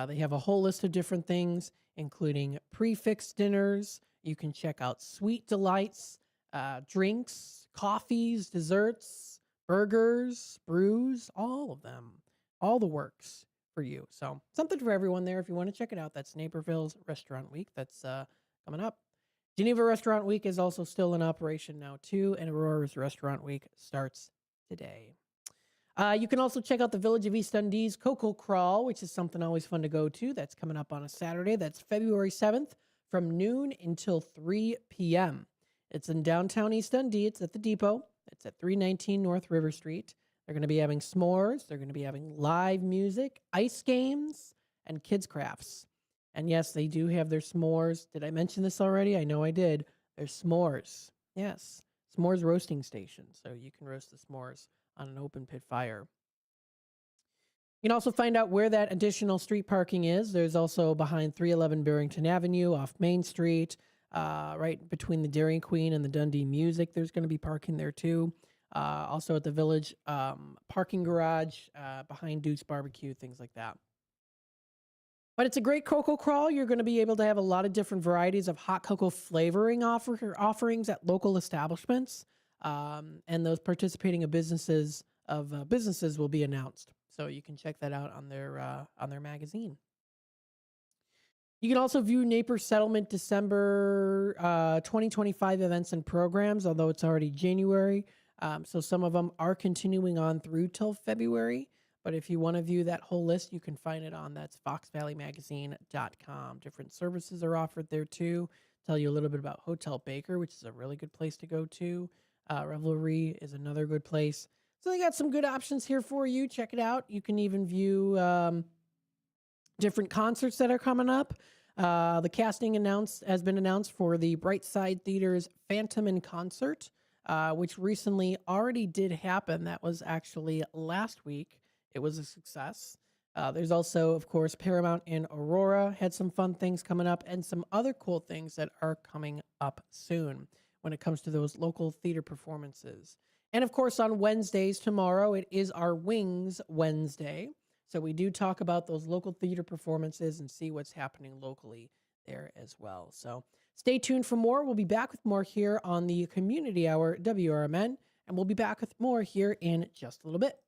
They have a whole list of different things, including prefix dinners. You can check out Sweet Delights, drinks, coffees, desserts, burgers, brews, all of them, all the works for you. So something for everyone there. If you want to check it out, that's Naperville's Restaurant Week. That's coming up. Geneva Restaurant Week is also still in operation now too, and Aurora's Restaurant Week starts today. You can also check out the Village of East Dundee's Cocoa Crawl, which is something always fun to go to. That's coming up on a Saturday. That's February 7th from noon until 3 p.m. It's in downtown East Dundee. It's at the Depot. It's at 319 North River Street. They're going to be having s'mores. They're going to be having live music, ice games, and kids crafts. And yes, they do have their s'mores. Did I mention this already? I know I did. There's s'mores. Yes. S'mores roasting station. So you can roast the s'mores on an open pit fire. You can also find out where that additional street parking is. There's also behind 311 Barrington Avenue off Main Street, right between the Dairy Queen and the Dundee Music. There's going to be parking there too. Also at the Village parking garage behind Duke's Barbecue, things like that. But it's a great cocoa crawl. You're going to be able to have a lot of different varieties of hot cocoa flavoring offerings at local establishments. And those participating businesses will be announced. So you can check that out on their magazine. You can also view Naper Settlement December 2025 events and programs, although it's already January. So some of them are continuing on through till February. But if you want to view that whole list, you can find it on that's foxvalleymagazine.com. Different services are offered there too. Tell you a little bit about Hotel Baker, which is a really good place to go to. Revelry is another good place. So they got some good options here for you. Check it out. You can even view different concerts that are coming up. The casting has been announced for the Brightside Theater's Phantom in Concert, which recently already did happen. That was actually last week. It was a success. There's also, of course, Paramount in Aurora had some fun things coming up and some other cool things that are coming up soon when it comes to those local theater performances. And of course, on Wednesdays tomorrow, it is our Wings Wednesday. So we do talk about those local theater performances and see what's happening locally there as well. So stay tuned for more. We'll be back with more here on the Community Hour WRMN, and we'll be back with more here in just a little bit.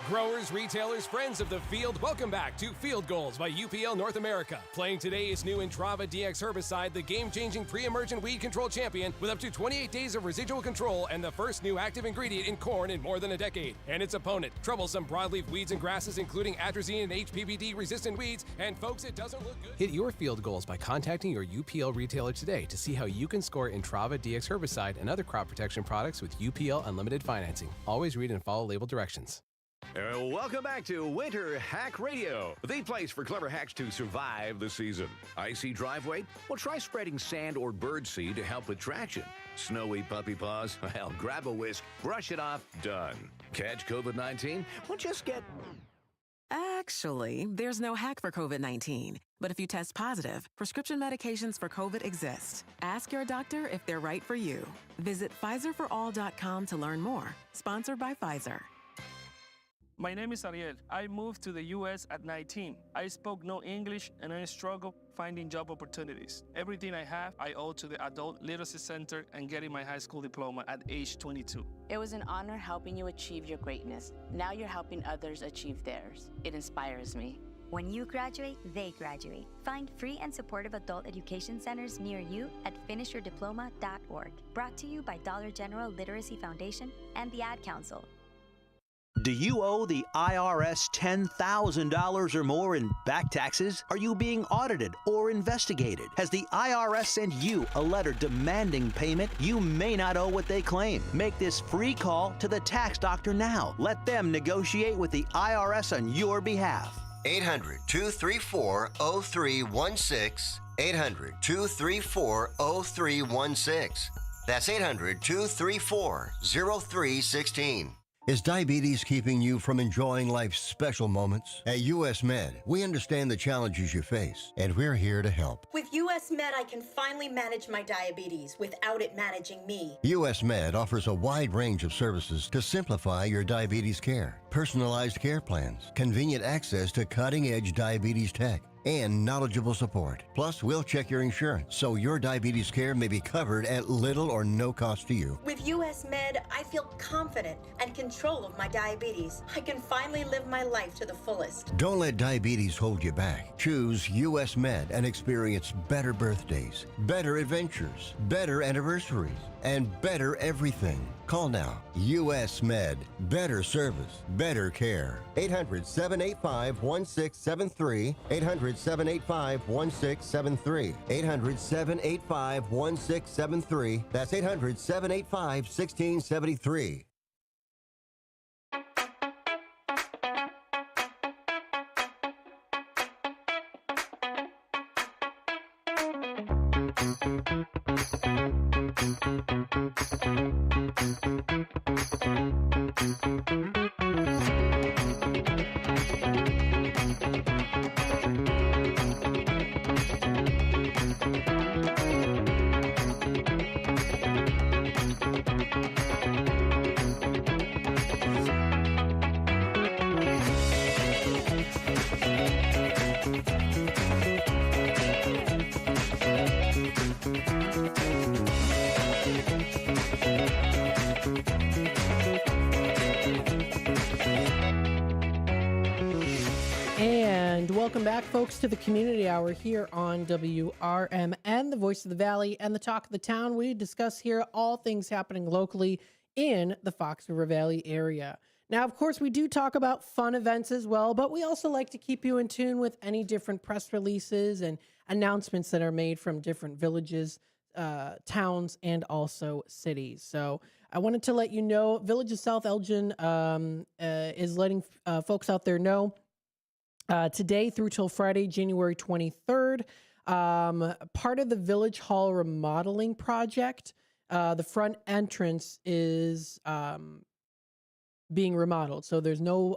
Growers, retailers, friends of the field, welcome back to Field Goals by UPL North America. Playing today is new Intrava DX herbicide, the game-changing pre-emergent weed control champion with up to 28 days of residual control and the first new active ingredient in corn in more than a decade. And its opponent, troublesome broadleaf weeds and grasses, including atrazine and HPPD-resistant weeds. And folks, it doesn't look good. Hit your field goals by contacting your UPL retailer today to see how you can score Intrava DX herbicide and other crop protection products with UPL Unlimited Financing. Always read and follow label directions. Welcome back to Winter Hack Radio, the place for clever hacks to survive the season. Icy driveway? Well, try spreading sand or birdseed to help with traction. Snowy puppy paws? Well, grab a whisk, brush it off, done. Catch COVID-19? Well, just get... Actually, there's no hack for COVID-19. But if you test positive, prescription medications for COVID exist. Ask your doctor if they're right for you. Visit PfizerForAll.com to learn more. Sponsored by Pfizer. My name is Ariel. I moved to the U.S. at 19. I spoke no English and I struggled finding job opportunities. Everything I have, I owe to the Adult Literacy Center and getting my high school diploma at age 22. It was an honor helping you achieve your greatness. Now you're helping others achieve theirs. It inspires me. When you graduate, they graduate. Find free and supportive adult education centers near you at finishyourdiploma.org. Brought to you by Dollar General Literacy Foundation and the Ad Council. Do you owe the IRS $10,000 or more in back taxes? Are you being audited or investigated? Has the IRS sent you a letter demanding payment? You may not owe what they claim. Make this free call to the tax doctor now. Let them negotiate with the IRS on your behalf. 800-234-0316. 800-234-0316. That's 800-234-0316. Is diabetes keeping you from enjoying life's special moments? At US Med, we understand the challenges you face, and we're here to help. With US Med, I can finally manage my diabetes without it managing me. US Med offers a wide range of services to simplify your diabetes care. Personalized care plans, convenient access to cutting-edge diabetes tech, and knowledgeable support. Plus, we'll check your insurance so your diabetes care may be covered at little or no cost to you. With US Med, I feel confident and control of my diabetes. I can finally live my life to the fullest. Don't let diabetes hold you back. Choose US Med and experience better birthdays, better adventures, better anniversaries, and better everything. Call now. US Med. Better service. Better care. 800-785-1673. 800-785-1673. 800-785-1673. That's 800-785-1673. Welcome back, folks, to the Community Hour here on WRMN, the voice of the Valley and the talk of the town. We discuss here all things happening locally in the Fox River Valley area. Now, of course, we do talk about fun events as well, but we also like to keep you in tune with any different press releases and announcements that are made from different villages, towns, and also cities. So I wanted to let you know, Village of South Elgin is letting folks out there know today through till Friday, January 23rd, part of the Village Hall remodeling project, the front entrance is being remodeled. So there's no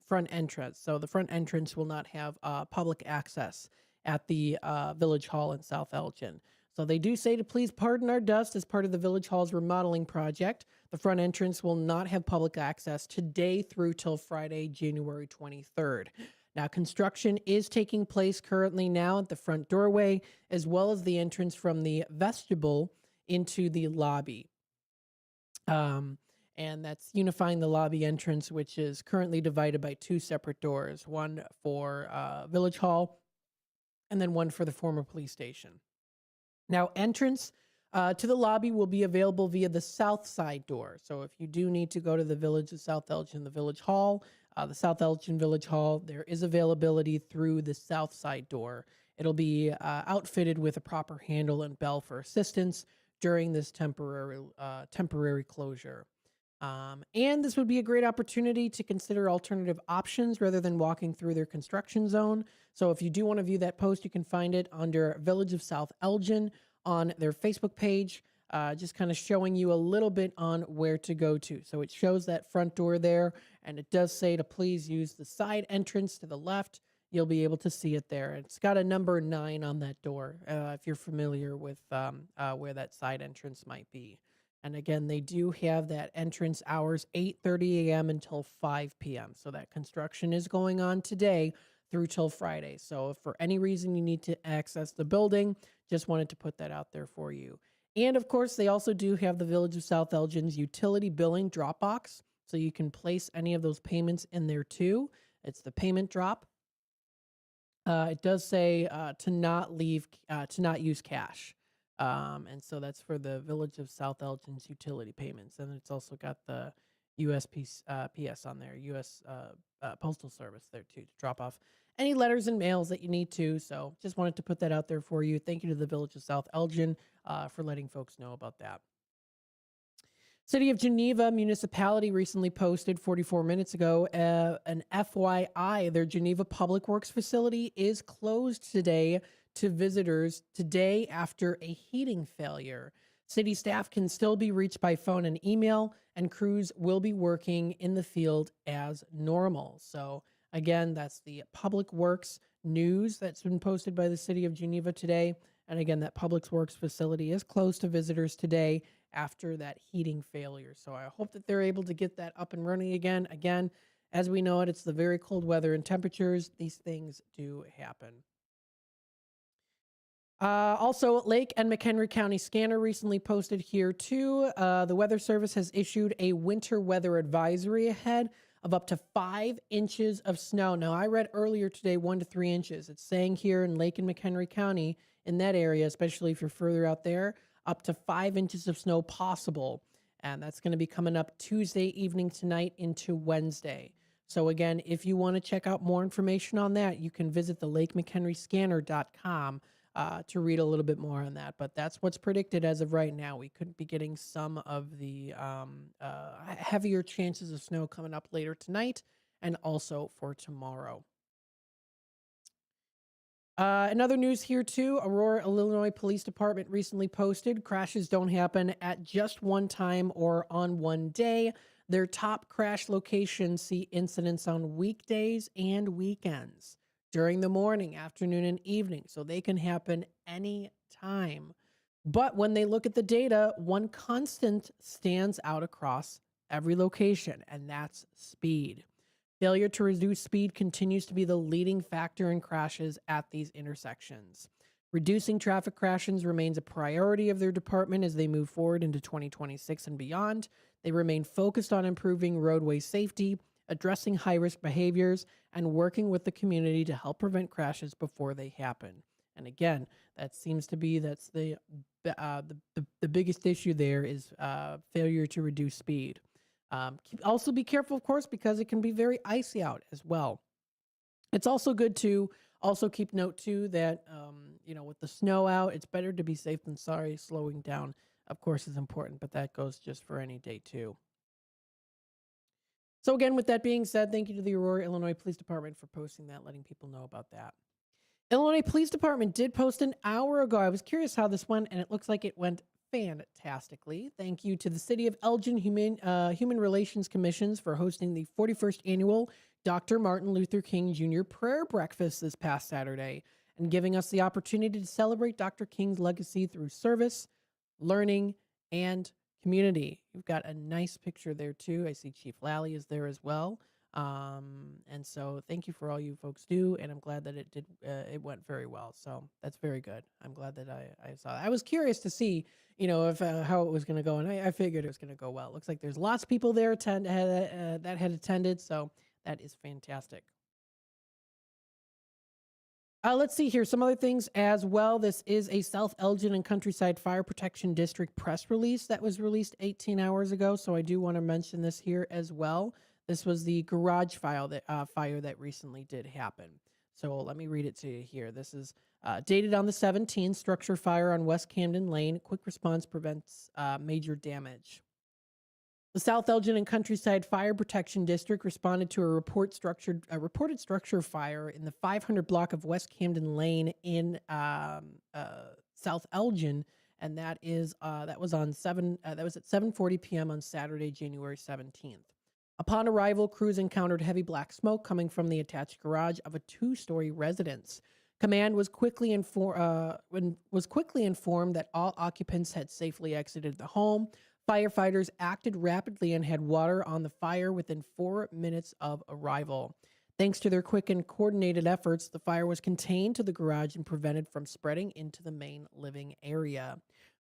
front entrance. So the front entrance will not have public access at the Village Hall in South Elgin. So they do say to please pardon our dust as part of the Village Hall's remodeling project. The front entrance will not have public access today through till Friday, January 23rd. Now, construction is taking place currently now at the front doorway, as well as the entrance from the vestibule into the lobby. and that's unifying the lobby entrance, which is currently divided by two separate doors, one for Village Hall and then one for the former police station. Now, entrance to the lobby will be available via the south side door. So if you do need to go to the Village of South Elgin, the Village Hall, the South Elgin Village Hall, there is availability through the south side door. It'll be outfitted with a proper handle and bell for assistance during this temporary closure. And this would be a great opportunity to consider alternative options rather than walking through their construction zone. So if you do want to view that post, you can find it under Village of South Elgin on their Facebook page, just kind of showing you a little bit on where to go to. So it shows that front door there, and it does say to please use the side entrance to the left. You'll be able to see it there. It's got a number 9 on that door, if you're familiar with where that side entrance might be. And again, they do have that entrance hours 8:30 a.m. until 5 p.m. So that construction is going on today through till Friday. So if for any reason you need to access the building, just wanted to put that out there for you. And of course, they also do have the Village of South Elgin's utility billing drop box. So you can place any of those payments in there too. It's the payment drop. It does say to not use cash. And so that's for the Village of South Elgin's utility payments. And it's also got the USPS on there, U.S. Postal Service there too, to drop off any letters and mails that you need to. So just wanted to put that out there for you. Thank you to the Village of South Elgin for letting folks know about that. City of Geneva Municipality recently posted 44 minutes ago an FYI. Their Geneva Public Works facility is closed today to visitors today after a heating failure. City staff can still be reached by phone and email, and crews will be working in the field as normal. So again, that's the Public Works news that's been posted by the City of Geneva today. And again, that Public Works facility is closed to visitors today after that heating failure. So I hope that they're able to get that up and running again. Again, as we know it, it's the very cold weather and temperatures. These things do happen. Also, Lake and McHenry County Scanner recently posted here too. The Weather Service has issued a winter weather advisory ahead of up to 5 inches of snow. Now, I read earlier today 1 to 3 inches. It's saying here in Lake and McHenry County, in that area, especially if you're further out there, up to 5 inches of snow possible. And that's going to be coming up Tuesday evening tonight into Wednesday. So again, if you want to check out more information on that, you can visit the LakeMcHenryScanner.com to read a little bit more on that. But that's what's predicted as of right now. We could be getting some of the heavier chances of snow coming up later tonight and also for tomorrow. In other news here too, Aurora, Illinois Police Department recently posted crashes don't happen at just one time or on one day. Their top crash locations see incidents on weekdays and weekends during the morning, afternoon, and evening. So they can happen any time. But when they look at the data, one constant stands out across every location, and that's speed. Failure to reduce speed continues to be the leading factor in crashes at these intersections. Reducing traffic crashes remains a priority of their department as they move forward into 2026 and beyond. They remain focused on improving roadway safety, addressing high-risk behaviors, and working with the community to help prevent crashes before they happen. And again, that seems to be the biggest issue there is failure to reduce speed. Also be careful, of course, because it can be very icy out as well. It's also good to also keep note too that, with the snow out, it's better to be safe than sorry. Slowing down, of course, is important, but that goes just for any day too. So again, with that being said, thank you to the Aurora, Illinois Police Department for posting that, letting people know about that. Illinois Police Department did post an hour ago. I was curious how this went, and it looks like it went fantastically. Thank you to the City of Elgin Human Relations Commissions for hosting the 41st annual Dr. Martin Luther King Jr. Prayer Breakfast this past Saturday and giving us the opportunity to celebrate Dr. King's legacy through service, learning, and community. You've got a nice picture there too. I see Chief Lally is there as well. And so thank you for all you folks do. And I'm glad that it went very well. So that's very good. I'm glad that I saw that. I was curious to see, if how it was going to go. And I figured it was going to go well. It looks like there's lots of people there that had attended. So that is fantastic. Let's see here. Some other things as well. This is a South Elgin and Countryside Fire Protection District press release that was released 18 hours ago. So I do want to mention this here as well. This was the garage fire that recently did happen. So let me read it to you here. This is dated on the 17th. Structure fire on West Camden Lane. Quick response prevents major damage. The South Elgin and Countryside Fire Protection District responded to a reported structure fire in the 500 block of West Camden Lane in South Elgin, and that was at 7:40 p.m. on Saturday, January 17th. Upon arrival, crews encountered heavy black smoke coming from the attached garage of a 2-story residence. Command was quickly informed that all occupants had safely exited the home. Firefighters acted rapidly and had water on the fire within 4 minutes of arrival. Thanks to their quick and coordinated efforts, the fire was contained to the garage and prevented from spreading into the main living area.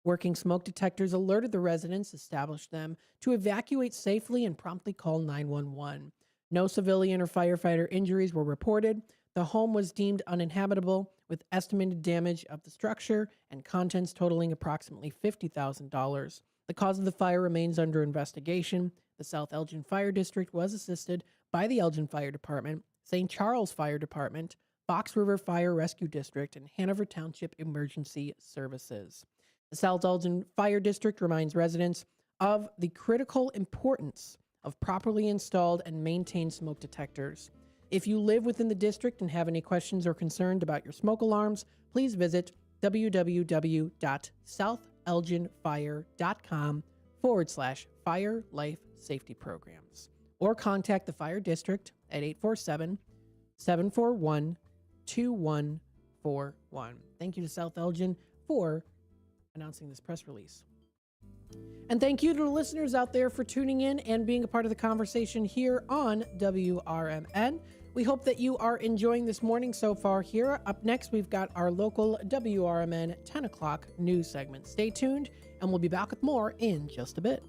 Working smoke detectors alerted the residents, established them to evacuate safely, and promptly called 911. No civilian or firefighter injuries were reported. The home was deemed uninhabitable, with estimated damage of the structure and contents totaling approximately $50,000. The cause of the fire remains under investigation. The South Elgin Fire District was assisted by the Elgin Fire Department, St. Charles Fire Department, Fox River Fire Rescue District, and Hanover Township Emergency Services. The South Elgin Fire District reminds residents of the critical importance of properly installed and maintained smoke detectors. If you live within the district and have any questions or concerns about your smoke alarms, please visit www.southelginfire.com/fire life safety programs or contact the fire district at 847-741-2141. Thank you to South Elgin for announcing this press release. And thank you to the listeners out there for tuning in and being a part of the conversation here on WRMN. We hope that you are enjoying this morning so far here. Up next, we've got our local WRMN 10 o'clock news segment. Stay tuned, and we'll be back with more in just a bit.